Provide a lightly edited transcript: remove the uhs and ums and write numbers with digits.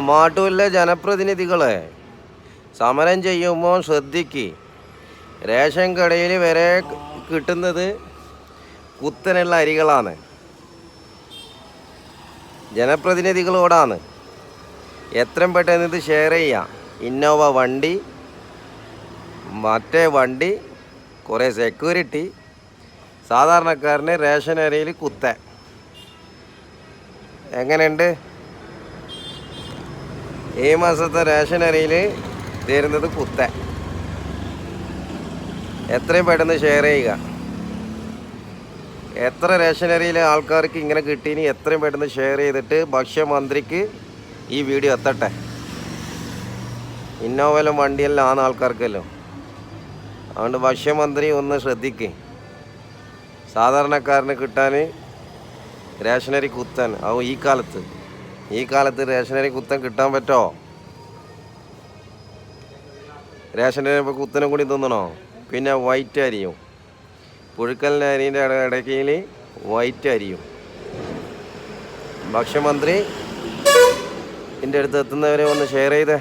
മാട്ടൂരിലെ ജനപ്രതിനിധികളെ സമരം ചെയ്യുമ്പോൾ ശ്രദ്ധിക്ക്. റേഷൻ കടയിൽ വരെ കിട്ടുന്നത് കുത്തനുള്ള അരികളാണ്. ജനപ്രതിനിധികളോടാണ് എത്രയും പെട്ടെന്ന് ഇത് ഷെയർ ചെയ്യാം. ഇന്നോവ വണ്ടി, മറ്റേ വണ്ടി, കുറേ സെക്യൂരിറ്റി, സാധാരണക്കാരന് റേഷൻ അരിയിൽ കുത്താൻ. എങ്ങനെയുണ്ട്? ഈ മാസത്തെ റേഷൻ അരിയിൽ തരുന്നത് കുത്താൻ. എത്രയും പെട്ടെന്ന് ഷെയർ ചെയ്യുക. എത്ര റേഷൻ അരിയിലെ ആൾക്കാർക്ക് ഇങ്ങനെ കിട്ടീനി എത്രയും പെട്ടെന്ന് ഷെയർ ചെയ്തിട്ട് ഭക്ഷ്യമന്ത്രിക്ക് ഈ വീഡിയോ എത്തട്ടെ. ഇന്നോവയിലും വണ്ടിയെല്ലാം ആണ് ആൾക്കാർക്കല്ലോ. അതുകൊണ്ട് ഭക്ഷ്യമന്ത്രി ഒന്ന് ശ്രദ്ധിക്കുക. സാധാരണക്കാരന് കിട്ടാൻ റേഷനറി കുത്താൻ ഈ കാലത്ത് റേഷനറി കുത്താൻ കിട്ടാൻ പറ്റുമോ? റേഷനറി ഇപ്പോൾ കുത്തനും കൂടി തിന്നണോ? പിന്നെ വൈറ്റ് അരിയും, പുഴുക്കലിൻ്റെ അരിൻ്റെ ഇടയ്ക്കിൽ വൈറ്റ് അരിയും. ഭക്ഷ്യമന്ത്രി എൻ്റെ അടുത്ത് എത്തുന്നവരെ ഒന്ന് ഷെയർ ചെയ്തേ.